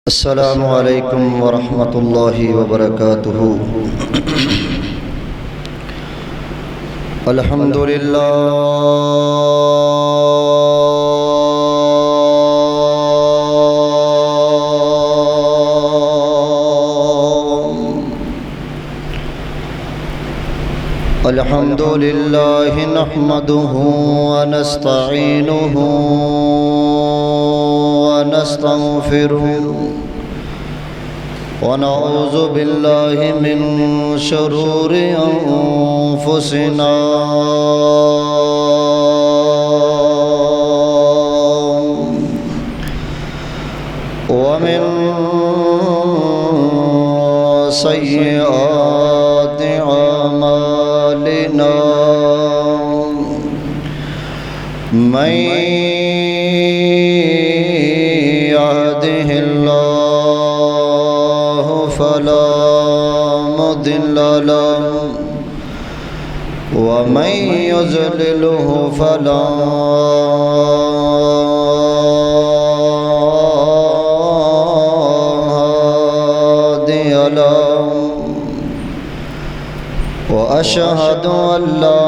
السلام علیکم ورحمۃ اللہ وبرکاتہ۔ الحمد للہ الحمد للہ نحمده ونستعینه ونستغفره ونعوذ باللہ من شرور انفسنا ومن سیئات اعمالنا من يهده الله فلا مضل له ومن يضلله فلا هادي له وأشهد أن لا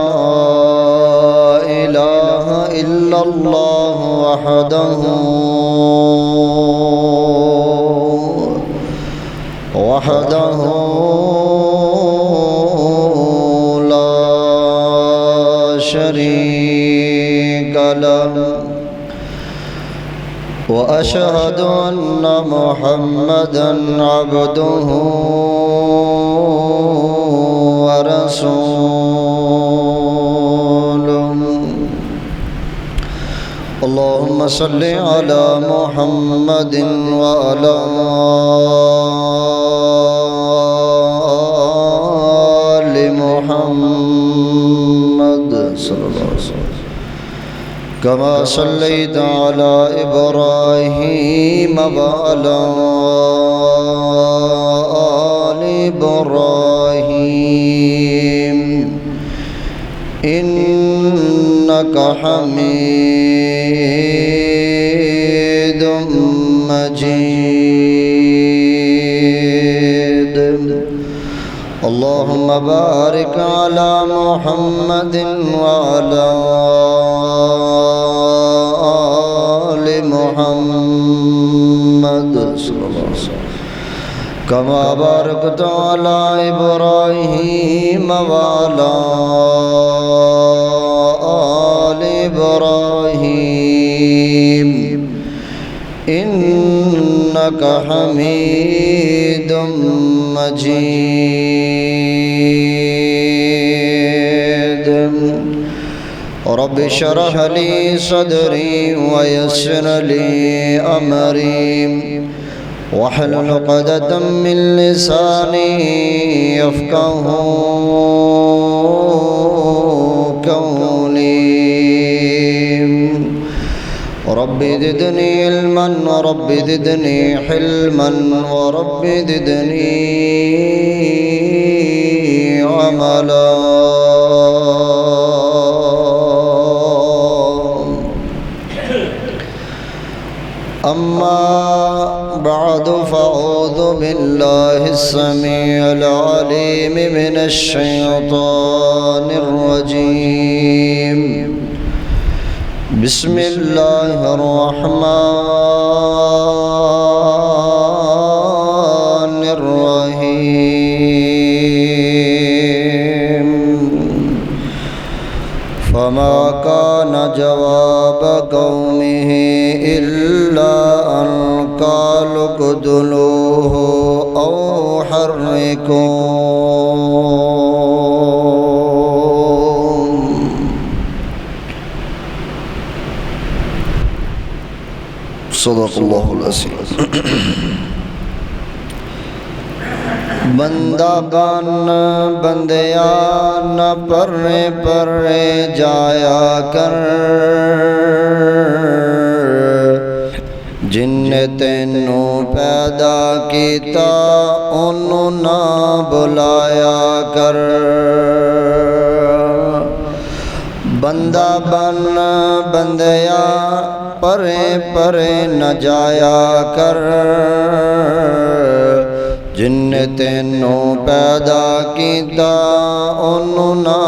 إله إلا الله وحده لا شريك له وأشهد أن محمدًا عبده ورسوله۔ اللهم صل على محمد وعلى آل محمد صلى الله عليه وسلم كما صليت على إبراهيم وعلى آل إبراهيم إنك حميد مجيد۔ اللهم بارك على محمد وعلى آل محمد صلى الله عليه وسلم كما باركت على إبراهيم وعلى آل إبراهيم إنك حميد مجيد۔ رب اشرح لي صدري ويسر لي أمري واحلل عقدة من لساني يفقهوا قولي۔ رب زدني علما ورب زدني حلما ورب زدني عملا۔ أما بعد فأعوذ بالله السميع العليم من الشيطان الرجيم۔ بسم الله الرحمن الرحيم۔ فما كان جواب قومه إلا أن قالوا اقتلوه أو حرقوه۔ صدق اللہ العظیم۔ بندہ بن بندیا نہ پرے پرے جایا کر، جن نے تینوں پیدا کیتا انہوں نہ بلایا کر۔ بندہ بن بندیا پرے پرے نہ جایا کر، جن نے تینوں پیدا کیتا انہوں نہ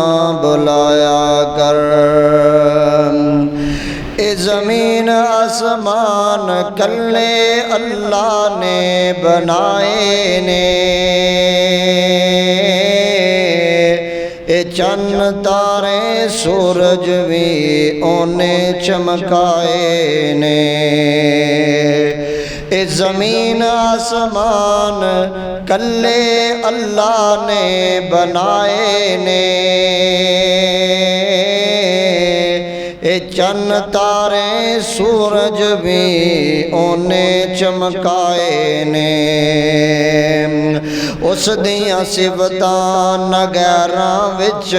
بلایا کر اے زمین آسمان کلے اللہ نے بنائے نے اے چند تارے سورج بھی انہیں چمکائے نے اے زمین آسمان کلے اللہ نے بنائے نے اے چند تارے سورج بھی انہیں چمکائے نے اس دیاں صفتاں نگہراں وچ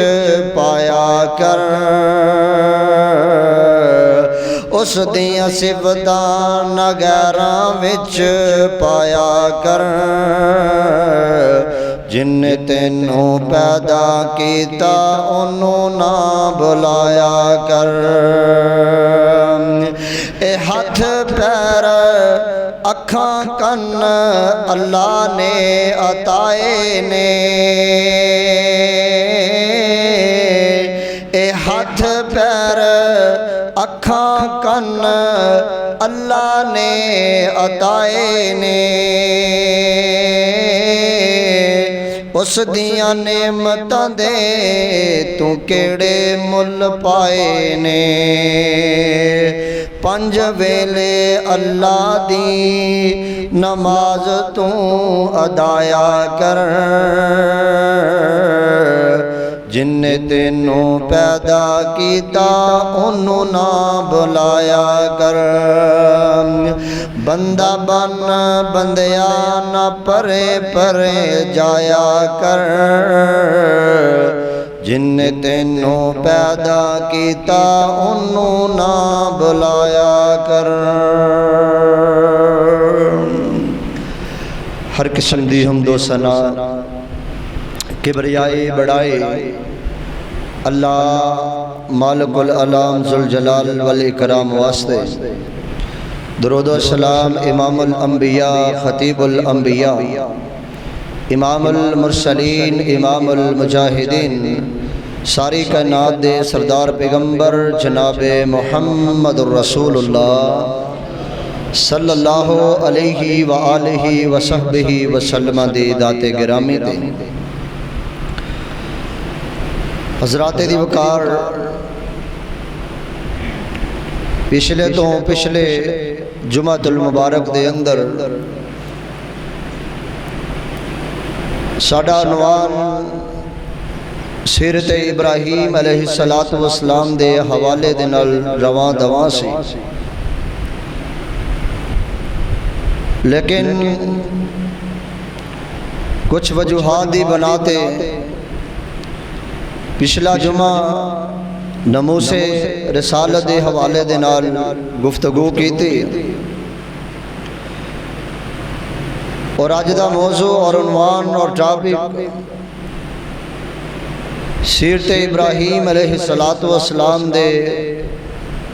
پایا کر اس دیاں صفتاں نگہراں وچ پایا کر جن نے تینوں پیدا کیتا انہوں نہ بلایا کر اے ہاتھ پیر اکھاں کن اللہ نے عطائے نے اے ہاتھ پیر اکھاں کن اللہ نے عطائے نے اس دیاں نعمتاں دے تو کیڑے مل پائے نے پنج ویلے اللہ دی نماز تو ادایا کر جن نے تینوں پیدا کیتا انہوں نہ بلایا کر بندہ بن بندیا نہ پرے پرے جایا کر جن نے تینوں پیدا کیتا انہوں نہ بلایا کر ہر قسم دی حمد و ثنا کبریائی بڑائی اللہ مالک العالم ذوالجلال والاکرام واسطے درود و سلام امام الانبیاء خطیب الانبیاء امام المرسلین امام المجاہدین ساری کائنات دے سردار پیغمبر جناب محمد الرسول اللہ صلی اللہ علیہ وآلہ وصحبہ وسلم دی ذات گرامی دے حضرات دی وقار پچھلے تو پچھلے جمعۃ المبارک دے اندر ساڈا عنوان سیرت ابراہیم علیہ السلام دے حوالے دے نال رواں دواں سی لیکن کچھ وجوہات دی بناتے پچھلا جمعہ نموس رسالت دے حوالے دے نال گفتگو کی تھی اور آج دا موضوع اور عنوان اور ٹاپک سیرت ابراہیم علیہ السلام دے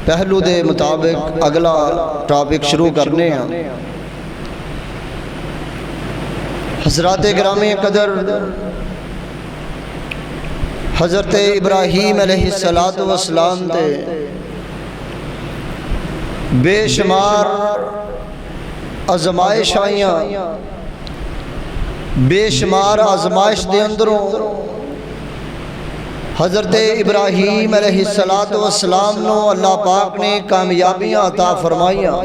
پہلو دے مطابق اگلا ٹاپک شروع کرنے ہیں حضرات گرامی قدر حضرت ابراہیم علیہ السلام تے بے شمار آزمائش آئیاں بے شمار آزمائش دے اندروں حضرت ابراہیم علیہ السلام نو اللہ پاک نے کامیابیاں عطا فرمائیاں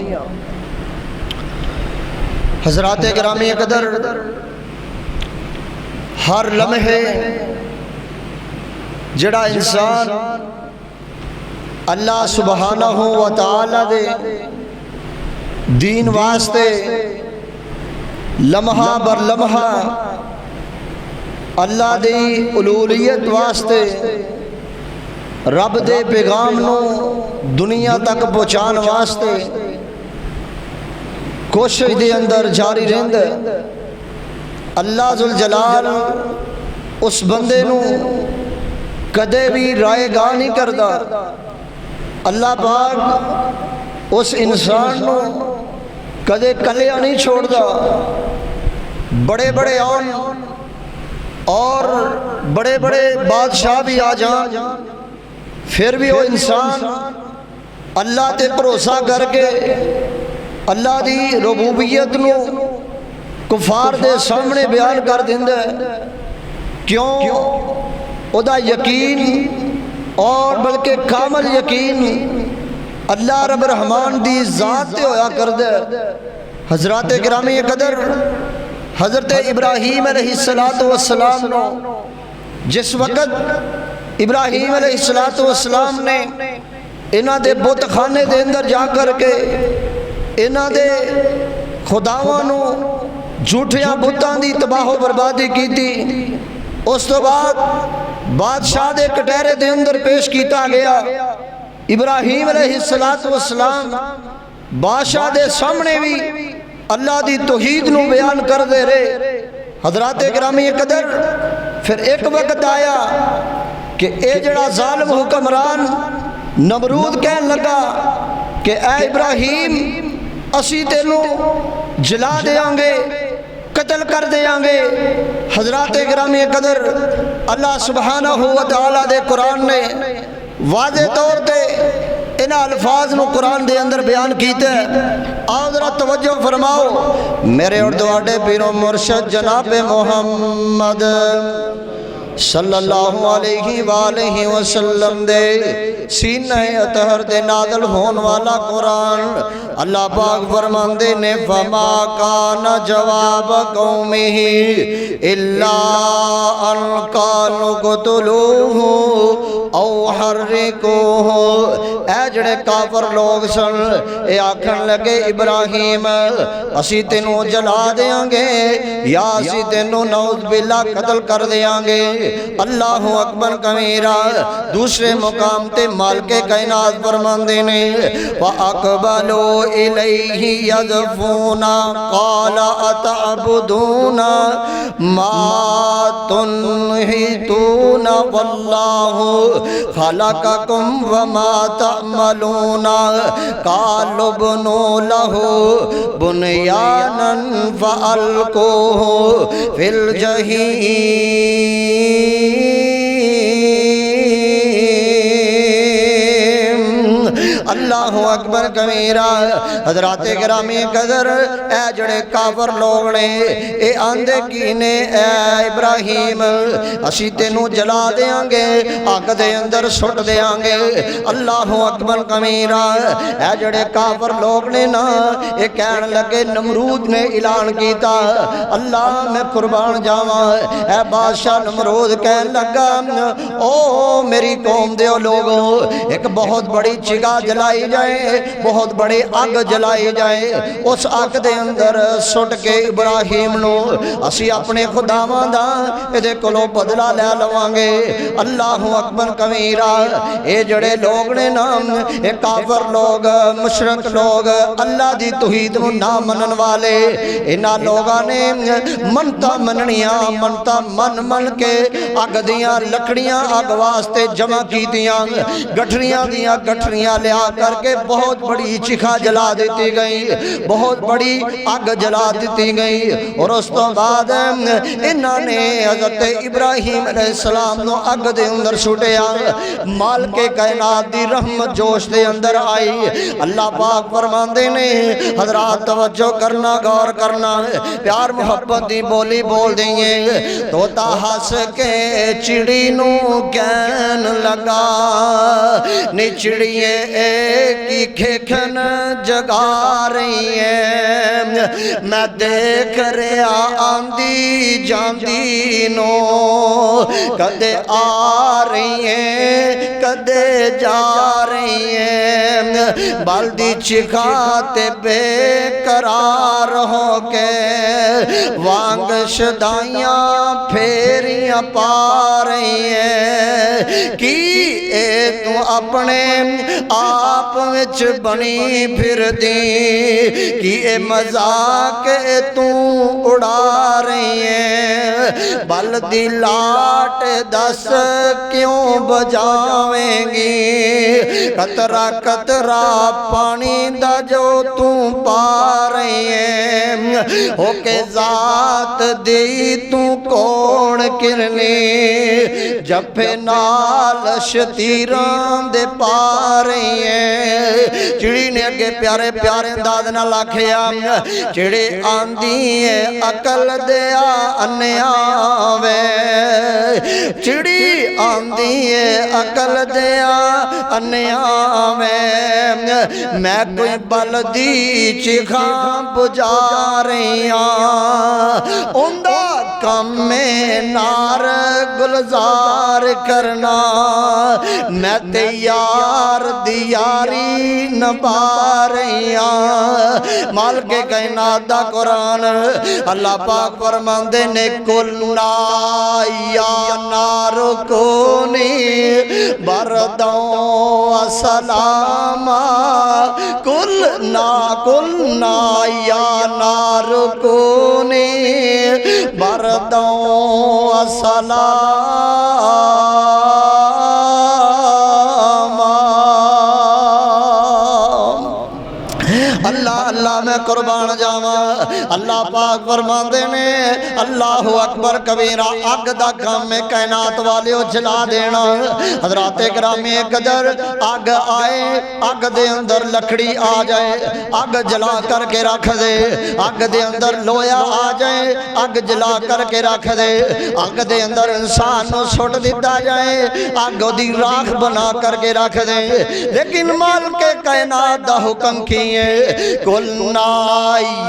حضرات گرامی قدر ہر لمحے جڑا انسان اللہ سبحانہ و تعالی دے دین واسطے لمحہ بر لمحہ اللہ دی الوہیت واسطے رب دے پیغام نو دنیا تک پہنچان واسطے کوشش دے اندر جاری رہند اللہ ذوالجلال اس بندے نو کدے بھی رائے گاہ نہیں کردا اللہ پاک اس انسان نو کدے کلیا نہیں چھوڑدا بڑے بڑے آن اور بڑے بڑے بادشاہ بھی آ جان، پھر بھی وہ انسان اللہ تے بھروسہ کر کے اللہ دی ربوبیت نو کفار دے سامنے بیان کر دیندا ہے۔ کیوں؟ او دا یقین اور بلکہ کامل یقین اللہ رب الرحمان دی ذات تے ہویا کردا ہے۔ حضرات گرامی قدر، حضرت ابراہیم علیہ السلام نو جس وقت ابراہیم علیہ السلام نے انہاں دے بت خانے دے اندر جا کر کے انہاں دے خداواں نو جھوٹیاں بتاں دی تباہ و بربادی کی تھی، اس تو بعد بادشاہ دے کٹہرے دے اندر پیش کیتا گیا۔ ابراہیم علیہ السلام بادشاہ دے سامنے بھی اللہ دی توحید نو بیان کر دے رہے۔ حضرات گرامی قدر، پھر ایک وقت آیا کہ اے جڑا ظالم حکمران نمرود کہن لگا کہ اے ابراہیم اسی تینوں جلا دیاں گے، قتل کر دیاں گے۔ حضرات گرامی قدر، اللہ سبحانہ و تعالیٰ دے قرآن نے واضح طور تے ان الفاظ نو قرآن دے اندر بیان کیتا ہے۔ آؤ ذرا توجہ فرماؤ، میرے اور دواڈے پیر و مرشد جناب محمد صلی اللہ علیہ وآلہ وسلم دے سینہ اطہر دے نازل ہون والا قرآن اللہ پاک فرماندے نے فما کان جواب قومہ الا ان قالوا قتلوہ او حرقوہ۔ اے جڑے کافر لوگ سن، اے آکھن لگے ابراہیم اسی تینوں جلا دیاں گے یا اسی تینوں نعوذ باللہ قتل کر دیاں گے۔ اللہ اکبر کبیرہ۔ دوسرے مقام تے مالک کائنات فرماندے نے وَأَقْبَلُوا إِلَيْهِ يَزْفُونَ قَالَ أَتَعْبُدُونَ مَا تُنْحِتُونَ وَاللَّهُ خَلَقَكُمْ وَمَا تَعْمَلُونَ قَالُوا ابْنُوا لَهُ بُنْيَانًا فَأَلْقُوهُ فِي الْجَحِيمِ۔ اللہ اکبر کبیرہ۔ حضرات گرامی قدر، اے جڑے کافر لوگ نے اے آندے کی نے اے ابراہیم اسی تینوں جلا دیاں گے، آگ دے اندر سٹ دیاں گے۔ اللہ اکبر کبیرہ۔ اے جڑے کافر لوگ نے نا اے کہن لگے، نمرود نے اعلان کیتا، اللہ میں قربان جاواں، اے بادشاہ نمرود کہن لگا او میری قوم دیو لوگوں، ایک بہت بڑی چگا جلائی جائے، بہت بڑے آگ جلائی جائے، اس آگ دے اندر سٹ کے ابراہیم نو اسی اپنے خداواں دا ادھے کلو بدلہ لے لواں گے۔ اللہ اکبر کبیرہ۔ اے جڑے لوگ نے نام اے کافر لوگ، مشرک لوگ، اللہ دی توحید نو نہ منن والے، انہاں لوگاں نے منتا مننیاں، منتا من کے اگ دیاں لکڑیاں اگ واسطے جمع کی دیاں، گٹھریاں دیاں گٹھریاں لیا کر کے بہت بڑی چکھا جلا دیتی گئی، بہت بڑی آگ جلا دیتی گئی۔ اور اس تو بعد انہاں نے حضرت ابراہیم علیہ السلام نو آگ دے اندر سٹیا، مالک کائنات دی رحمت جوش دے اندر آئی۔ اللہ پاک فرماندے نے، حضرات توجہ کرنا، غور کرنا، پیار محبت دی بولی بول دیں۔ توتا ہس کے چڑی نو کہن لگا، نچڑیے کی کھیکھن جگا رہی ہے، میں دیکھ رہا آندی جاندی نو، کدے آ رہی ہے کدے جا رہی ہے، بالدی چکھاتے بے قرار ہو کے وانگ شدائیاں پھیریاں پا رہی ہے، کی اے تو اپنے آپ وچ بنی پھر دی، کی اے مذاق تو اڑا رہی ہے، بلدی لاٹ دس کیوں بجاویں گی، قطرہ قطرہ پانی دا جو تو پا رہی ہے، ہو کے ذات دی تو کون کرنی جفے نال شتیران دے پا رہی ہیں چڑی نے اگے پیارے پیارے انداز نہ لاکھیا چڑی آندی ہے عقل دیا انیا وے چڑی آندی ہے عقل دیا انیا میں کوئی بلدی چیخاں بجا رہی ہوں اندہ کم میں نار گلزار کرنا میں تے یار دیاری نبا رہی ہوں مالک کائنات دا قرآن اللہ پاک فرماندے نے کلنا یا نار کونی بردوں سلاما کلنا یا نار کونی بردوں سلاما اللہ اللہ میں قربان جاواں اللہ پاک فرماندے نے اللہ اکبر کبیرہ اگ دا کام میں کائنات والے جلا دینا حضرات گرامی قدر اگ آئے اگ دے اندر لکڑی آ جائے اگ جلا کر کے رکھ دے اگ دے اندر لویا آ جائے اگ جلا کر کے رکھ دے اگ دے اندر انسان نو سٹ دیتا جائے اگ دی راکھ بنا کر کے رکھ دے لیکن مالک کائنات دا حکم کیے قلنا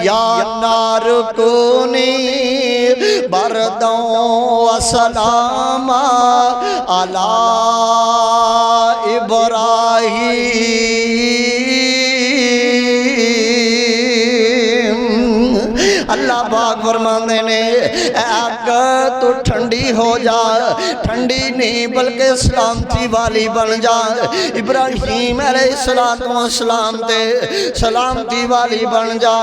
یا نار کونی بردوں وسلاما علی ابراہیم اللہ پاک فرماندے نے اے آگ تو ٹھنڈی ہو جا ٹھنڈی نہیں بلکہ سلامتی والی بن جا ابراہیم علیہ السلام تے سلامتی والی بن جا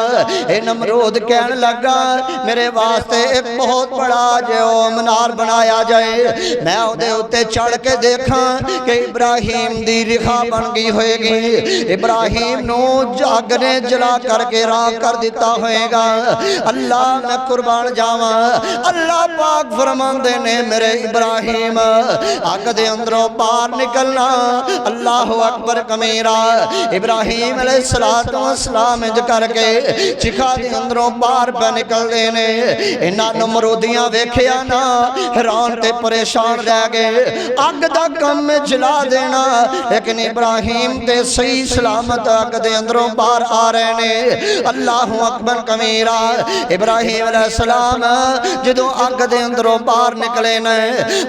اے نمرود کہنے لگا میرے واسطے ایک بہت بڑا جو منار بنایا جائے میں اودے اتے چڑھ کے دیکھا کہ ابراہیم دی رکھا بن گئی ہوئے گی ابراہیم نو جاگ نے جلا کر کے راہ کر دیتا ہوئے گا اللہ میں قربان جاواں اللہ پاک فرماندے نے میرے ابراہیم آگ دے اندروں پار نکلنا اللہ اکبر کمیرہ ابراہیم علیہ السلام انج کر کے چکھا دے اندروں پار پہ نکل دینے انہاں نمرودیاں ویکھیا نا حیران تے پریشان رہ گئے آگ دا کم میں جلا دینا لیکن ابراہیم تے صحیح سلامت آگ دے اندروں پار آ رہے نے اللہ اکبر کمیرہ ابراہیم علیہ السلام جدو آگ دے اندروں پار نکلے نے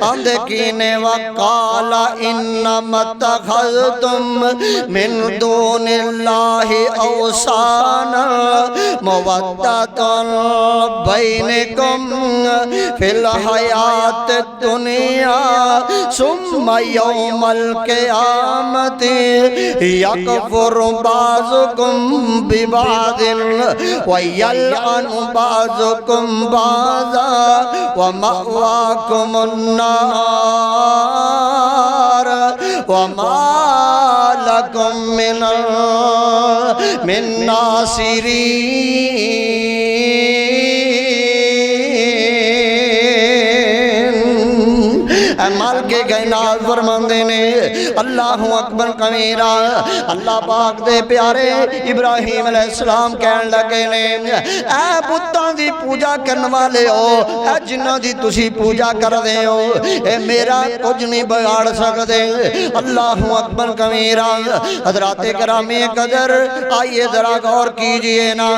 آندے کینے وقال انما اتخذتم من دون اللہ اوثانا مودۃ بینکم فی الحیات الدنیا ثم یوم القیامت یکفر بعضکم ببعض ویلعن بعضکم بعضا ومأواکم النار وما لکم من ناصرین مال کے کائنات فرماندے نے اللہ اکبر کبیرہ اللہ پاک دے پیارے ابراہیم علیہ السلام کہن لگے نے اے بتاں دی پوجا کرن والے ہو اے جنہاں دی تسی پوجا کر دے ہو اے میرا کچھ نہیں بگاڑ سکدے اللہ اکبر کبیرہ حضرات گرامی قدر آئیے ذرا غور کیجئے نا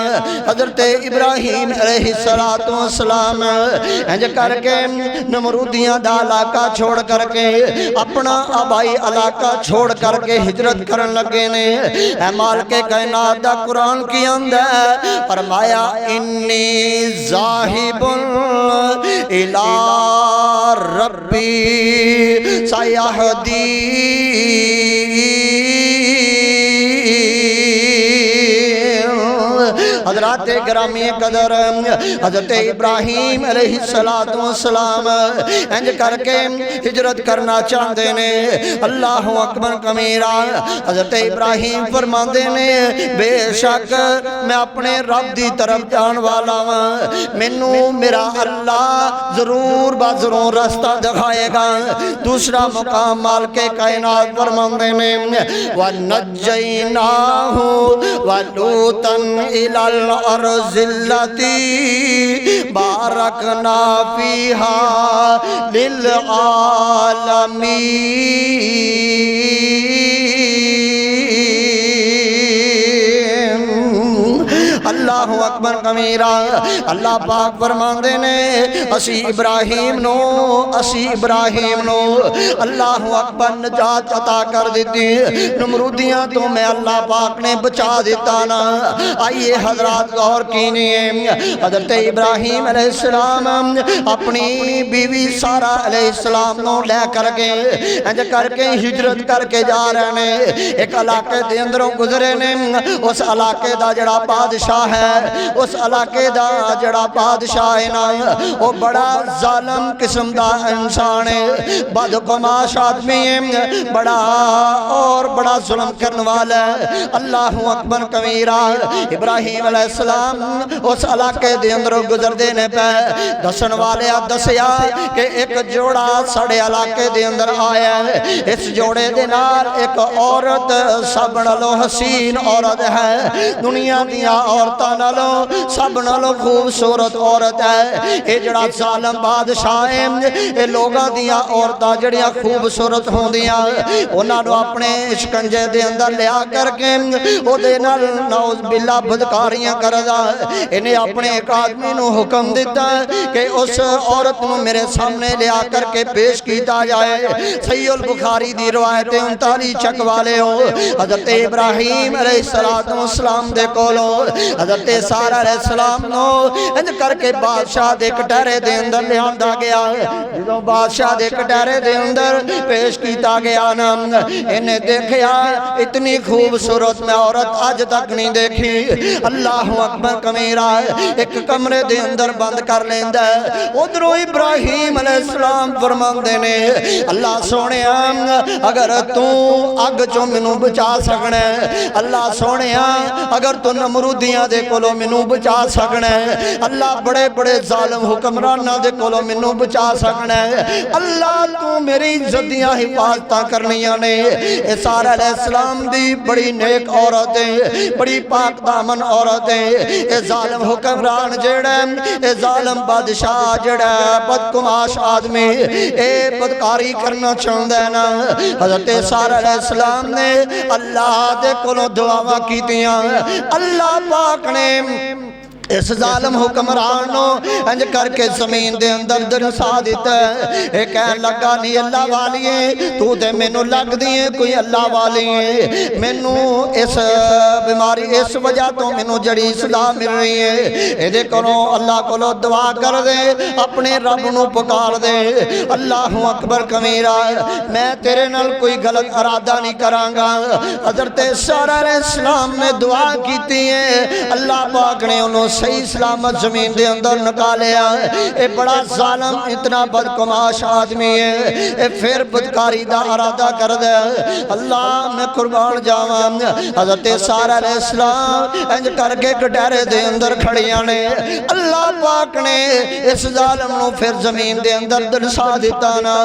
حضرت ابراہیم علیہ السلام انج کر کے نمرودیاں دا علاقہ چھوڑ کر کے اپنا آبائی علاقہ چھوڑ کر کے ہجرت کرن لگے نے اے مال کے کائنات دا قرآن کی اندر فرمایا انی ذاہب الی ربی سیہدین حضرات حضرات گرامی قدر حضرت ابراہیم علیہ السلام انج کر کے ہجرت کرنا چاہتے نے اللہ اکبر کبیرہ حضرت ابراہیم فرماندے نے بے شک میں اپنے رب دی طرف جان والا ہوں مینوں میرا اللہ ضرور ضرور راستہ دکھائے گا دوسرا مقام مالک کائنات فرماندے نے وَنَجَّيْنَاهُ وَلُوطًا إِلَى الْأَرْضِ الَّتِي بَارَكْنَا فِيهَا لِلْعَالَمِينَ اللہ اکبر کبیرہ اللہ پاک فرماندے نے اسی ابراہیم نو اللہ اکبر نجات عطا کر دیتی نمرودیاں تو میں اللہ پاک نے بچا دیتا نا آئیے حضرات غور کینیے حضرت ابراہیم علیہ السلام اپنی بیوی سارہ علیہ السلام نو لے کر کے انج کر کے ہجرت کر کے جا رہے نے ایک علاقے دے اندروں گزرے نے اس علاقے دا جڑا بادشاہ ہے اس علاقے دا جڑا بادشاہ ہے نا وہ بڑا ظالم قسم دا انسان ہے بدقماش آدمی ہے بڑا ظلم کرنے والا ہے اللہ اکبر کبیرہ ابراہیم علیہ السلام اس علاقے دے اندر گزر دینے پہ دسن والے دسیا کہ ایک جوڑا سڑے علاقے دے اندر آیا ہے اس جوڑے دے نال ایک عورت سب نالوں حسین عورت ہے دنیا دیا عورتاں نالوں سب نالوں خوبصورت عورت ہے اے جڑا ظالم بادشاہ ہے اے لوگاں دیا عورتاں جڑیاں خوبصورت ہوندیاں انہاں نو اپنے شکنجے دے اندر لیا کر کے او دے نال نعوذ باللہ بدکاریاں کردا انہیں اپنے ایک آدمی نو حکم دیتا کہ اس عورت نو میرے سامنے لیا کر کے پیش کیتا جائے صحیح البخاری دی روایت 39 چک والے ہو حضرت ابراہیم علیہ السلام دے کولو حضرت سارہ علیہ السلام نو انج کر کے بادشاہ دے کٹہرے دے اندر لے آندا گیا جدوں بادشاہ دے کٹہرے دے اندر پیش کیتا گیا نا انہیں دیکھیا اتنی خوبصورت میں عورت آج تک نہیں دیکھی اللہ اکبر کبیرہ ایک کمرے دے اندر بند کر لیندہ ادھروں ابراہیم علیہ السلام فرماندے نے اللہ سونے اگر تو اگ چو منو بچا سکنے اللہ سونے اگر تو نمرودیاں دے کولو منو بچا سکنے اللہ بڑے بڑے ظالم حکمرانہ دے کولو منو بچا سکنے اللہ تو میری عزتیاں حفاظتاں کرنیاں نے اے سارہ علیہ السلام دی بڑی نیک عورتیں بڑی پاک دامن عورتیں اے ظالم حکمران جڑے اے ظالم بادشاہ جڑے بدکماش آدمی اے بدکاری کرنا چاہندے نا حضرت سارہ علیہ السلام نے اللہ دے کولوں دعاواں کیتیاں اللہ پاک نے اس ظالم حکمرانوں انج کر کے زمین دے اندر درسا دیتا ہے اے کہن لگا نہیں اللہ والی ہے تو دے مینوں لگ دیئے کوئی اللہ والی ہے مینوں اس بیماری اس وجہ تو مینوں جڑی اصلاح مل رہی ہے اے دے کرو اللہ کو لو دعا کر دے اپنے رب نو پکار دے اللہ اکبر کبیرہ میں تیرے نال کوئی غلط ارادہ نہیں کرانگا حضرت سارہ علیہ السلام نے دعا کیتی ہے اللہ پاک نے انہوں صحیح سلامت زمین دے اندر نکالیا اے بڑا ظالم اتنا بدکماش آدمی ہے اے پھر بدکاری دا ارادہ کر دے اللہ میں قربان جاواں حضرت سارہ علیہ السلام انج کر کے کٹہرے دے اندر کھڑیاں نے اللہ پاک نے اس ظالم نو پھر زمین دے اندر دلسا دیتا نا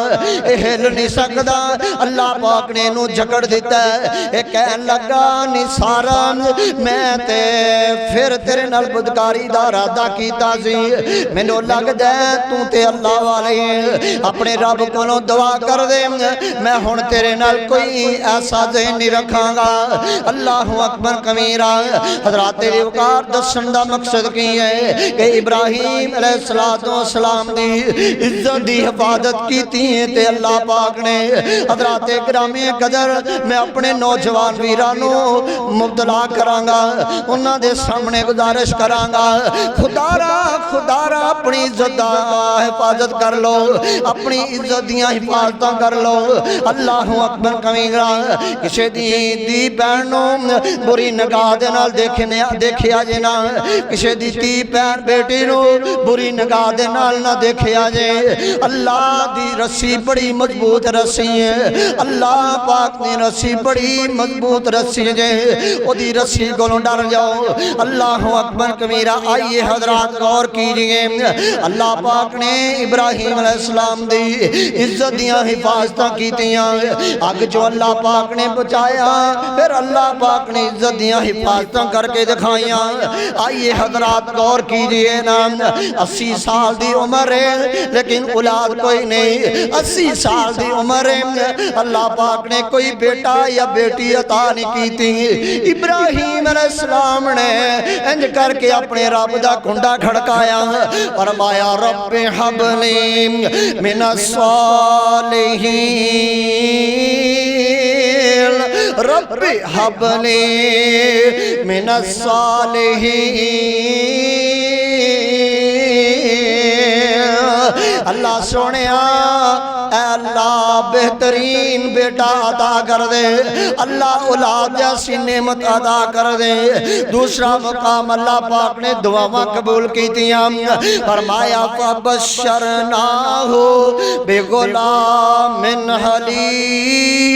اے ہل نہیں سکدا اللہ پاک نے انہوں جھگڑ دیتا ہے اے کہن لگا نہیں سارا میں تے پھر تیرے نال بدکاری دا ارادہ کیتا سی مینوں لگ دے تو تے اللہ والے اپنے رب کولوں دعا کر دے میں ہن تیرے نال کوئی ایسا ذہن نہیں رکھاں گا اللہ اکبر کبیرہ حضرات وقار دسن دا مقصد کی ہے کہ ابراہیم علیہ السلام دی عزت دی حفاظت کیتی ہے تے اللہ پاک نے حضرات گرامی قدر میں اپنے نوجوان ویرانوں مبتلا کراں گا انہاں دے سامنے گزارش کراں گا خدا را خدا را اپنی عزت دا حفاظت کر لو، اپنی عزت دیاں حفاظتاں کر لو۔ اللہ اکبر کبیرہ۔ کسے دی بہنوں بری نگاہ دے نال دیکھیا جے نا، کسے دی بہن بیٹی نو بری نگاہ دے نال نہ دیکھیا جے۔ اللہ دی رسی بڑی مضبوط رسی ہے، اللہ پاک نے رسی بڑی مضبوط رسی جے، او دی رسی گلوں ڈر جاؤ۔ اللہ اکبر کبیرہ۔ آئیے حضرات غور کیجئے، اللہ پاک نے ابراہیم علیہ السلام دی عزت دیاں حفاظتاں کیتیاں، اگ جو اللہ پاک نے بچایا، پھر اللہ پاک نے عزت دیاں حفاظتاں کر کے دکھائیاں۔ آئیے حضرات غور کیجئے نا، 80 سال دی عمر ہے لیکن اولاد کوئی نہیں، 80 سال دی عمر ہے اللہ پاک نے کوئی بیٹا یا بیٹی عطا نہیں کی تھی۔ ابراہیم علیہ السلام نے انج کر کے اپنے رب دا کنڈا کھڑکایا، فرمایا رب حب لی من الصالحین، رب حب لی من الصالحین۔ اللہ سونیا اے اللہ بہترین بیٹا عطا کر دے، اللہ اولاد جیسی نعمت عطا کر دے۔ دوسرا مقام اللہ پاک نے دعاواں قبول کیتیاں، فرمایا فبشرناہ بغلام حلیم۔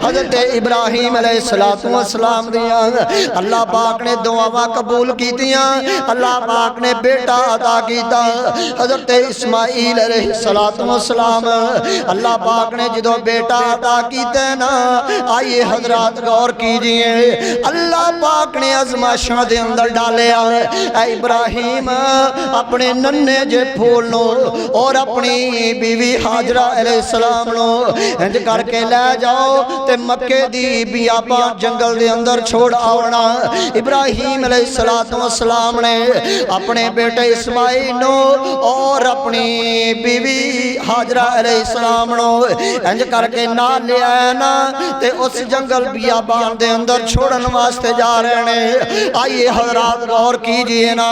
حضرت ابراہیم علیہ السلام دیاں اللہ پاک نے دعاواں قبول کیتیاں، اللہ پاک نے بیٹا عطا کیتا۔ حضرت اسماعیل علیہ السلام اللہ پاک نے جدو بیٹا عطا کیتا نا، آئیے حضرات غور کیجئے، اللہ پاک نے آزمائشاں دے اندر ڈالیا۔ اے ابراہیم اپنے ننے جے پھول نو اور اپنی بیوی حاجرہ علیہ السلام نو انج کر کے لے جاؤ تے مکے دی بیابان جنگل دے اندر چھوڑ آونا۔ ابراہیم علیہ السلام نے اپنے بیٹے اسماعیل نو اور اپنی بیوی حاجرہ علیہ السلام نو انج کر کے نال لے آیا نا، تے اس جنگل بیابان دے اندر چھوڑن واسطے جا رہے ہیں۔ آئیے حضرات غور کیجئے نا،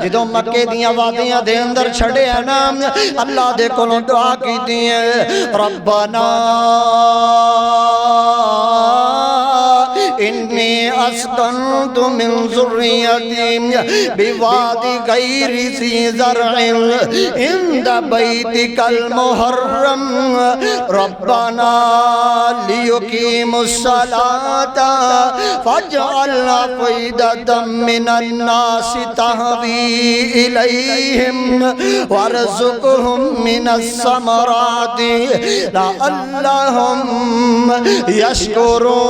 جدو مکے دیاں وادیاں دے اندر چھڑے ہیں نا، اللہ دے کولوں دعا کیتی ہے، ربنا انی اسکنت من ذریتی بواد غیر ذی زرع عند بیتک المحرم ربنا لیقیموا الصلاة فاجعل افئدة من الناس تهوی الیہم وارزقهم من الثمرات لعلهم یشکرون۔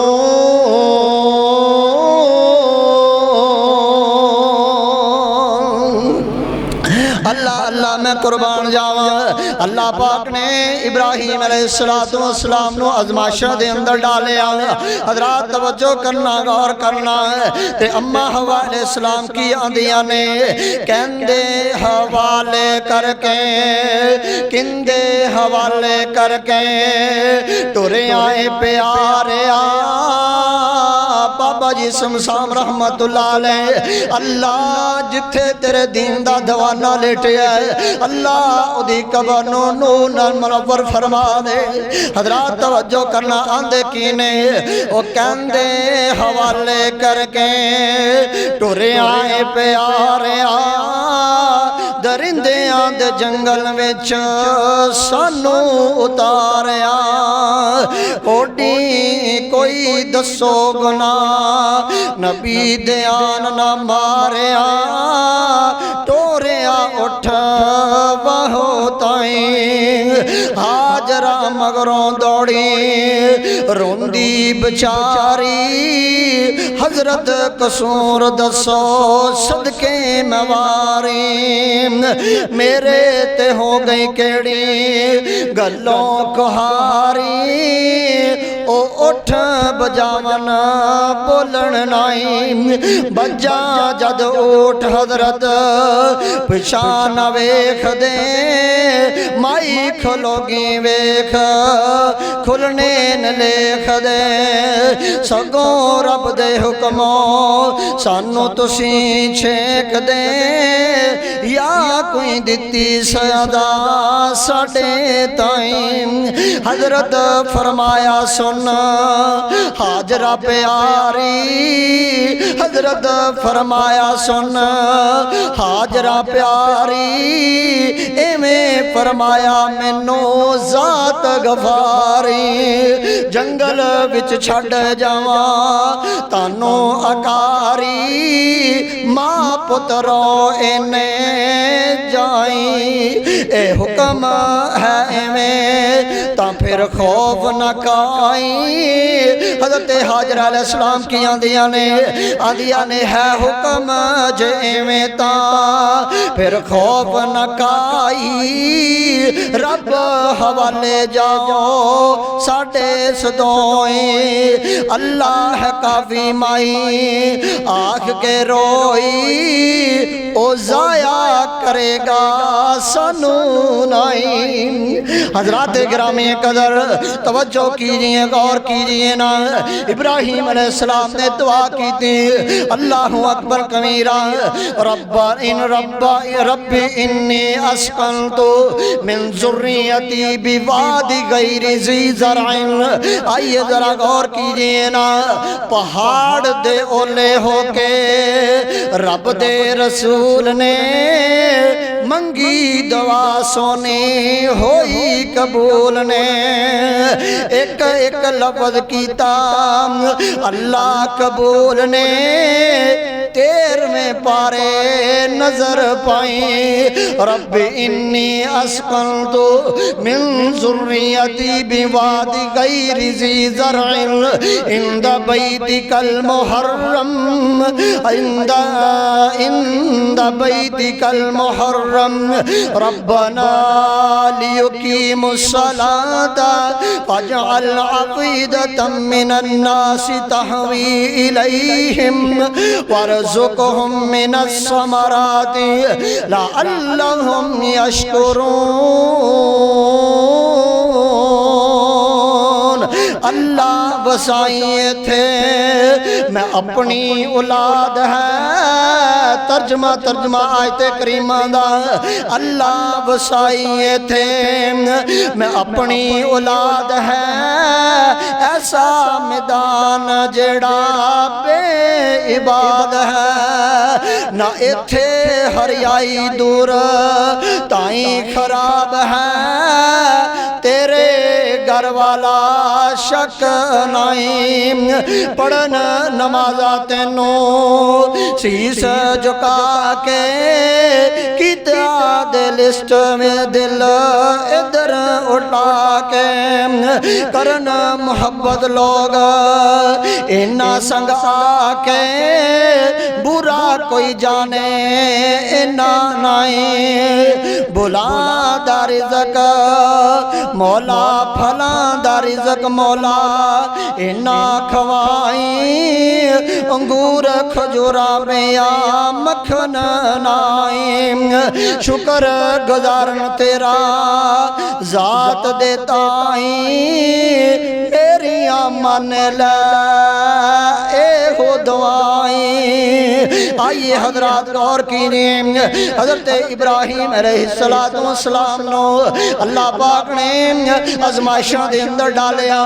اللہ اللہ میں قربان جاواں، اللہ پاک نے ابراہیم علیہ السلام نو آزمائشاں دے اندر ڈالیا۔ حضرات توجہ کرنا، غور کرنا تے اما حوا علیہ السلام کی آندیاں نے کہندے حوالے کر کے، کندے حوالے کر کے ٹرے آئے پیارے بابا جی سمسام رحمت اللہ علیہ۔ اللہ جتھے تیرے دین دا دوانہ لیٹے ہے، اللہ دی قبر نو نور منور فرما دے۔ حضرات توجہ کرنا، آندے کینے او کہندے حوالے کر کے ٹرے آئے پیارے درندیاں دے جنگل وچ سانو اتاریا، کوئی دسو گناہ نبی دیان نہ ماریا، ٹوریا اٹھ بہو تائیں حاجرہ مگروں دوڑی روندی بچاری، حضرت قصور دسو صدقے مواری، میرے تے ہو گئی کیڑی گلوں کہاری، او اٹھ بجاون بولن نائی بجا جد اٹھ حضرت پچھان ویکھ دے مائی کھلوگی ویکھ کھلنے نہ لیکھ دے سگوں رب دے حکموں سانو تسی چھیک دے یا کوئی دتی سیادہ ساڑے تائیں حضرت فرمایا سن حاجرہ پیاری حضرت فرمایا سن حاجرہ پیاری ایویں فرمایا مینوں ذات غفاری جنگل وچ چھڈ جاواں تانوں اکاری ماں پترو اینے جائیں اے حکم ہے ایویں تاں پھر خوف نہ کھائیں حضرت حاجرہ علیہ السلام کی آندیاں نے ہے حکم جے ایویں تاں پھر خوف نہ کھائیں رب حوالے جاؤ ساڑھے صدوئیں اللہ ہے کافی مائی آنکھ کے روئی او ضائع کرے گا سنو نائی حضرات گرامی قدر توجہ کیجئے غور کیجئے نا ابراہیم علیہ السلام نے دعا کی تھی اللہ اکبر کبیرہ رب انی اسکنتو من ذریتی بوادی غیر ذی زرع آئیے ذرا غور کیجئے نا پہاڑ دے اولے ہو کے رب دے رسول نے منگی دعا سونی ہوئی قبول نے ایک ایک لفظ کیتا اللہ قبول نے تیر میں پارے نظر پائیں رب انی اسکنتو من ذریتی بوادی غیر ذی زرع عند بیتک المحرم عند بیتک المحرم ربنا لیقیم الصلاة فاجعل عقیدة من الناس تحوی الیہم وارزقهم من الثمرات لعلهم يشكرون اللہ وسائیں تھے میں اپنی اولاد ہے ترجمہ آیت کریمہ دا اللہ وسائیں تھے میں اپنی اولاد ہے ایسا میدان جڑا بے عباد ہے نہ ایتھے ہریائی دور تائیں خراب ہے تیرے گھر والا شک نائم پڑھن نمازہ تینوں سیس جھکا کے کتا دے لسٹ میں دل ادھر اٹھا کے کرن محبت لوگ اینا سنگ آکے برا کوئی جانے اینا نائیں بلا دا رزق مولا پھلا دا رزق مولا اینا کھوائیں انگور کھجورا بیا مکھن نائیں شکر گزارن تیرا ذات دیتائیں میریاں من لے اے ہو دعائیں آئیے حضرات غور کیجئے حضرت ابراہیم علیہ السلام نو اللہ پاک نے ازمائشاں دے اندر ڈالیا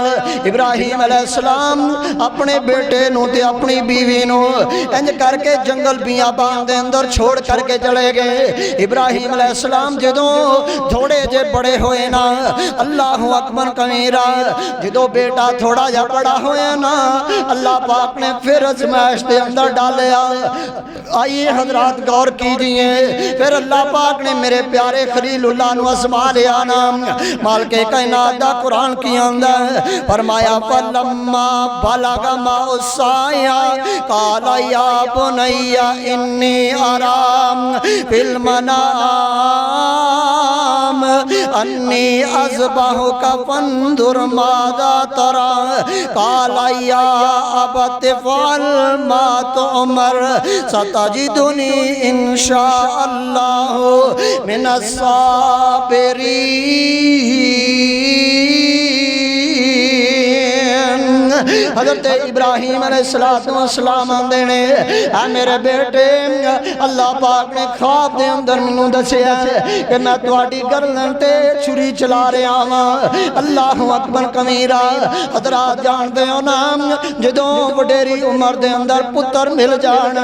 ابراہیم علیہ السلام اپنے بیٹے نو تے اپنی بیوی نو انج کر کے جنگل بیابان دے اندر چھوڑ کر کے چلے گئے ابراہیم علیہ السلام جدوں تھوڑے جے بڑے ہوئے نا اللہ اکبر کبیرہ جدوں بیٹا تھوڑا جا بڑا ہوئے نا اللہ پاک نے پھر ازمائش دے اندر ڈالیا آئیے حضرات غور کیجئے پھر اللہ پاک نے میرے پیارے خلیل اللہ نو ازما لیا نا مالک کائنات دا قرآن کی اندر فرمایا فلما بلغ معه السعي قال يا بني إني أرى في المنام غلام انی اذبحک فانظر ماذا تری قال یا ابت افعل ما تؤمر ستجدنی ان شاء اللہ من الصابرین۔ حضرت ابراہیم علیہ السلام آندے نے اے میرے بیٹے اللہ پاک نے خواب دے اندر منوں دسیا کہ میں تواڈی گردن تے چھری چلا رہا ہاں۔ اللہ اکبر کبیرہ۔ حضرات جاندے ہو نا جدوں وڈیری عمر دے اندر پتر مل جان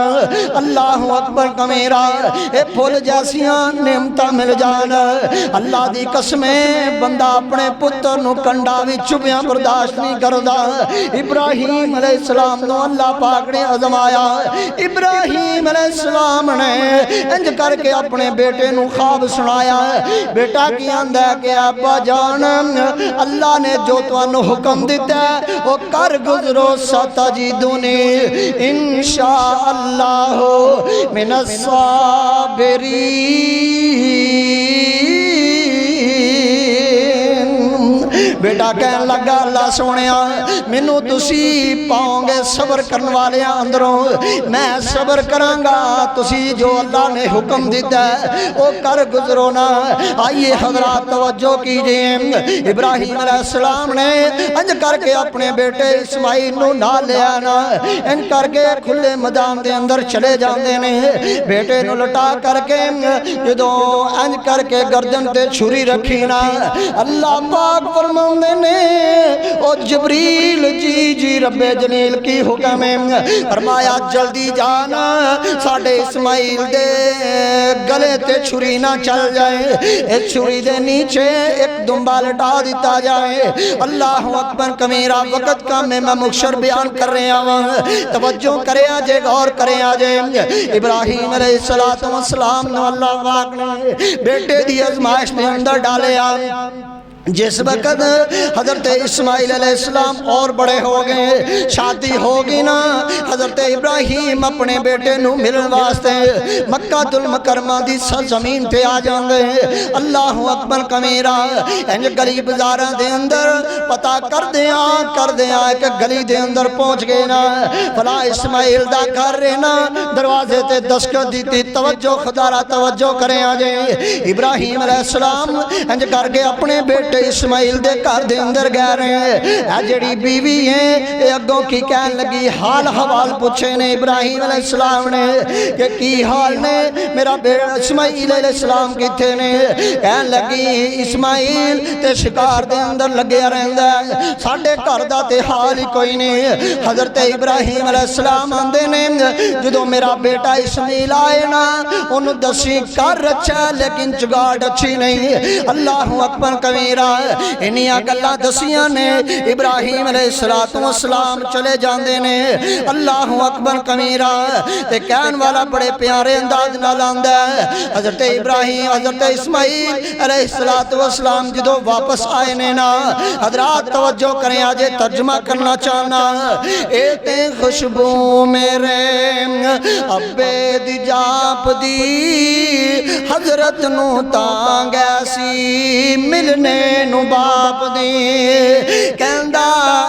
اللہ اکبر کبیرہ اے پھل جیسیاں نعمتاں مل جان اللہ دی قسمیں بندہ اپنے پتر نو کنڈا وچ چبیاں برداشت نہیں کردا۔ ابراہیم علیہ السلام نو اللہ پاک نے آزمایا۔ ابراہیم علیہ السلام نے انج کر کے اپنے بیٹے نو خواب سنایا۔ بیٹا کی آندا ہے کہ ابا جان اللہ نے جو تانوں حکم دیتا ہے وہ کر گزرو ستجدنی انشاء اللہ من الصابرین۔ بیٹا کہنے لگا اللہ سونیا مینوں تسی پاؤں گے صبر کرنے والے اندروں، میں صبر کرانگا تسی جو اللہ نے حکم دیتا ہے وہ کر گزرو نا۔ آئیے حضرات توجہ کیجئے، ابراہیم علیہ السلام نے انج کر کے اپنے بیٹے اسماعیل نو نہ لیا نا، ان کر کے کھلے میدان دے اندر چلے جاندے نے۔ بیٹے نو لٹا کر کے جدوں انج کر کے گردن تے چھری رکھی نا اللہ پاک فرماؤں نے او جبریل جی رب جلیل کی حکم ہے فرمایا جلدی جانا ساڑھے اسماعیل دے گلے تے چھری نہ چل جائے، اس چھری دے نیچے ایک دنبا لٹا دیتا جائے۔ اللہ اکبر کبیرہ۔ وقت کا میں مختصر بیان کر رہے ہیں، توجہ کرے آجے غور کرے آجے۔ ابراہیم علیہ السلام نے اللہ پاک نے بیٹے دی آزمائش دے اندر ڈالے آ۔ جس وقت حضرت اسماعیل علیہ السلام اور بڑے ہو گئے، شادی ہوگی نا، حضرت ابراہیم اپنے بیٹے نو ملن واسطے مکہ المکرمہ دی سرزمین تے آ جاندے۔ اللہ اکبر کبیرہ۔ انج گلی بازاراں دے اندر پتہ کر دیاں کہ گلی دے اندر پہنچ گئے نا فلاں اسماعیل دا گھر رہنا، دروازے تے دستخط دیتی۔ توجہ خدا را توجہ کریں آجے۔ ابراہیم علیہ السلام انج کر کے اپنے بیٹے اسماعیل دے گھر دے اندر گئے رہے ہیں۔ اے جڑی بیوی ہیں اے اگوں کی کہن لگی حال حوال پوچھے نے ابراہیم علیہ السلام نے کہ کی حال نے میرا بیٹا اسماعیل علیہ السلام کتھے نے؟ کہن لگی اسماعیل تے شکار دے اندر لگے رہندا ہے، ساڈے گھر دا تے حال ہی کوئی نہیں۔ حضرت ابراہیم علیہ السلام آندے نے جدوں میرا بیٹا اسماعیل آئے نا انہوں دسی کر اچھا لیکن چگاڑ اچھی نہیں۔ اللہ اکبر کبیرہ۔ انہیاں گلاں دسیاں نے ابراہیم علیہ السلام چلے جاندے نے۔ اللہ اکبر کبیرہ۔ تے کہن والا بڑے پیارے انداز نال آندا ہے حضرت ابراہیم حضرت اسماعیل علیہ السلام جدوں واپس آئے نے نا حضرات توجہ کریں آجے ترجمہ کرنا چاہنا۔ اے تے خوشبو میرے ابے دی جاپ دی حضرت نو تانگ ایسی ملنے نو باپ دی کہندا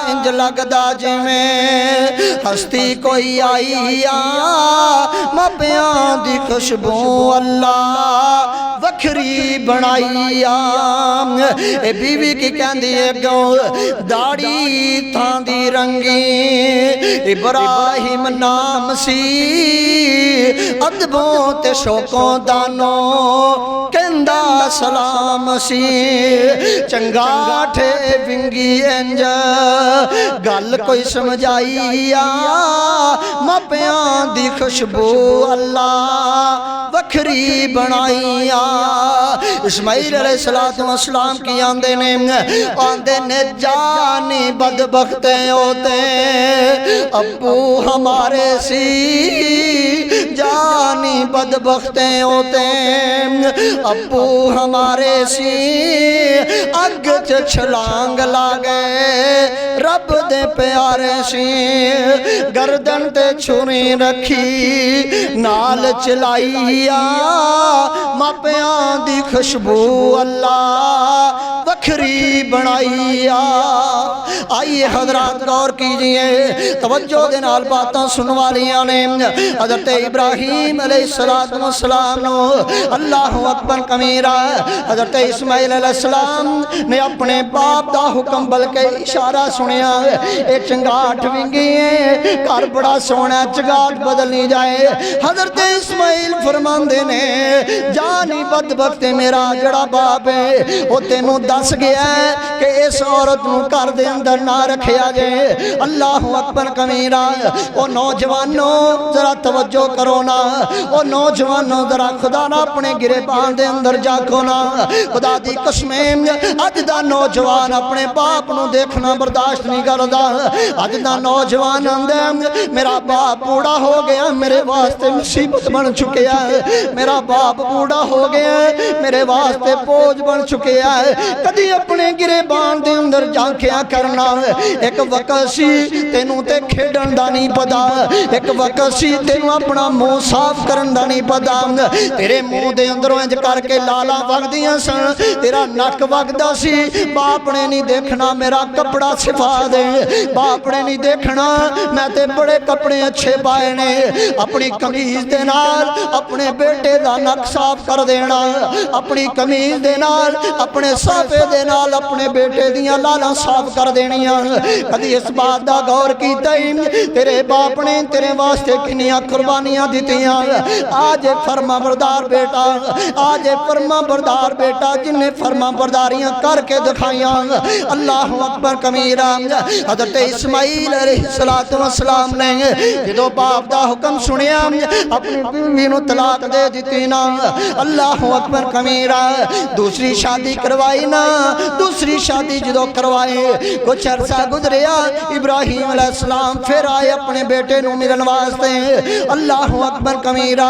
انج لگدا جویں ہستی کوئی آئی مپیاں دی خوشبو اللہ وکھری بنائی اے بیوی کی کہندی ہے گو داڑی تھان دی رنگی ابراہیم نام سی ادبوں تے شوقوں دانوں کہندا سلام سی چنگا ٹھے ونگی انج گل کوئی سمجھائی مپیاں دی خوشبو اللہ وکھری بنائی اسماعیل علیہ السلام کی آندے نے جانی بدبختے ہوتے ابو ہمارے سی جانی نہیں بدبختے ہوتے ابو ہمارے سی اگ چھلانگ لا گئے رب دے پیارے سی گردن تے چھری رکھی نال چلائیا ماپیاں دی خوشبو اللہ وکھری بنائیا آئیے حضرات غور کیجئے توجہ دے نال باتاں سنوالیاں نے حضرت ابراہیم علیہ السلام نو اللہ اکبر کمیرہ حضرت اسماعیل علیہ السلام نے اپنے باپ دا حکم بلکہ اشارہ سنیا اے چنگاٹ ونگی ہے گھر بڑا سونا چنگاٹ بدلنی جائے حضرت اسماعیل فرماندے نے جانی بدبخت میرا جڑا باپ ہے وہ تینوں دس گیا ہے کہ اس عورت نو کر دے اندر نہ رکھیا جائے اللہ اکبر کمیرہ او نوجوانوں ذرا توجہ کرو نا او نوجوانوں ذرا خدا نہ اپنے گریبان دے اندر جاکو نا خدا دی قسمیں اج دا نوجوان اپنے باپ نو دیکھنا برداشت نہیں کردا اج دا نوجوان اندر میرا باپ بوڑھا ہو گیا میرے واسطے مصیبت بن چکیا ہے میرا باپ بوڑھا ہو گیا ہے میرے واسطے بوجھ بن چکیا ہے کدی اپنے گریبان دے اندر جھانکیا کرنا ایک وقت سی تینوں تے کھیڈن دا نہیں پتا ایک وقت سی تینوں اپنا منہ صاف کرن دا نہیں پتا تیرے منہ دے اندروں انج کر کے لالا وگدیاں سن تیرا نک وگدا سی باپ نے نہیں دیکھنا میرا کپڑا صفا دے باپ نے نہیں دیکھنا میں تے بڑے کپڑے اچھے پائے نے اپنی قمیض دے نال اپنے بیٹے دا نک صاف کر دینا اپنی قمیض دے نال اپنے صافے دے نال اپنے بیٹے دیاں لالاں صاف کر دینیاں کدی اس بات دا غور کیتا ہی تیرے باپ نے تیرے واسطے کنیاں قربانیاں دتیاں آج فرما بردار بیٹا آج فرما بردار بیٹا جن نے فرما برداریاں کر کے دکھائیاں اللہ اکبر کمیرہ حضرت اسماعیل علیہ السلام نے جدو باپ دا حکم سنیا اپنی بیوی نو طلاق دے دیتی نا اللہ اکبر کمیرہ دوسری شادی کروائی نا دوسری شادی جدو کروائی کچھ عرصہ گزریا ابراہیم علیہ السلام پھر آئے اپنے بیٹے نو ملن واسطے اللہ اکبر کمیرہ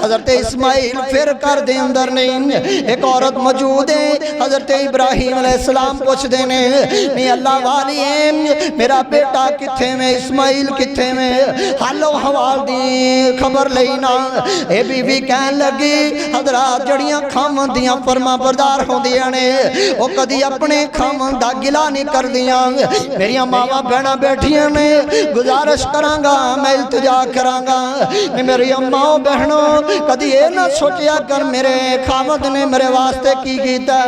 حضرت اسماعیل پھر کر دے اندر نہیں ایک عورت موجود ہے حضرت ابراہیم علیہ السلام پوچھ دینے نہیں اللہ والی ہے میرا بیٹا کتھے میں اسماعیل کتھے میں حالو حوال دی خبر لینا اے بی بی کہن لگی حضرات جڑیاں خامن دیاں فرما بردار ہوں دیا نے وہ کدی اپنے خامن دا گلا نہیں کر دیا میریاں ماما بہنا بیٹھیاں نے گزارش کرانگا میں التجا کرانگا میری اماں بہنوں کدی یہ نہ سوچیا کر میرے خامد نے میرے واسطے کی کیتا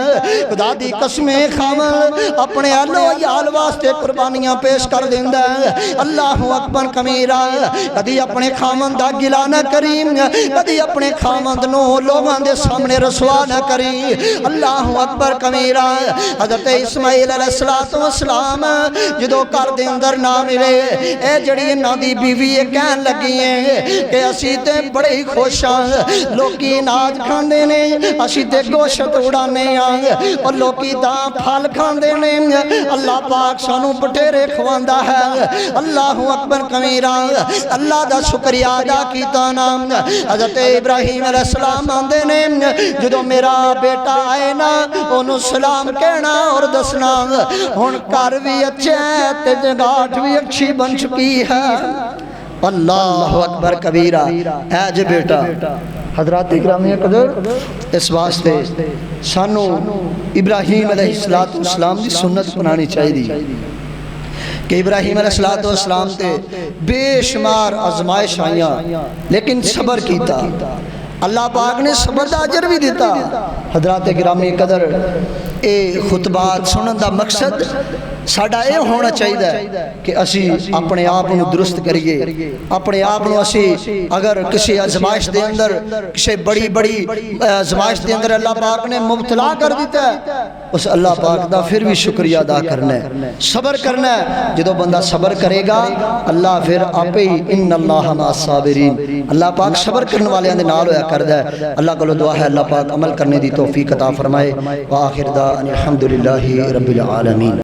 خدا دی قسمیں خامد اپنے یال واسطے قربانیاں پیش کر دیندہ اللہ اکبر کمیرہ کدی اپنے خامد دا گلا نہ کریم کدی اپنے خامد نو لوگاں دے سامنے رسوا نہ کری اللہ اکبر کمیرہ حضرت اسماعیل علیہ السلام جدو کر دے اندر نہ ملے اے جڑی انہاں دی بیوی کہن لگی ہیں کہ اسی تے بڑے ہی خوشاں لوکی ناج کھاندے نے اسی تے گوشت اڑانے اور لوکی داں پھل کھاندے نے اللہ پاک سانو بٹھیرے کھواندا ہے اللہ اکبر کمیرہ اللہ دا شکریہ ادا کیتا نا حضرت ابراہیم علیہ السلام آندے نے جدو میرا بیٹا آئے نا انہوں سلام کہنا اور دسنا ہن کر بھی اچھے تے جگاٹ بھی اچھی بن چکی ہے اللہ اکبر کبیرہ اے جے بیٹا حضرات اکرامی قدر اس واسطے سانو ابراہیم علیہ السلام دی سنت بنانی چاہی دی کہ ابراہیم علیہ السلام تے بے شمار آزمائش آئیاں لیکن صبر کیتا اللہ پاک نے صبر دا اجر بھی دیتا حضرات گرامی قدر اے خطبات سنن دا مقصد ساڑھا اے ہونا چاہیے کہ اسی اپنے آپ نو درست کریے اپنے آپ نو اسی اگر کسی ازمائش دے اندر کسی بڑی بڑی ازمائش دے اندر اللہ پاک نے مبتلا کر دیتا ہے اس اللہ پاک دا پھر بھی شکریہ ادا کرنا ہے صبر کرنا ہے جدو بندہ صبر کرے گا اللہ پھر آپ ہی ان اللہ مع الصابرین اللہ پاک صبر کرنے والے اندے نال ہویا کر ہے اللہ کو دعا ہے اللہ پاک عمل کرنے دی توفیق عطا فرمائے وآخر دعوانا الحمدللہ رب العالمین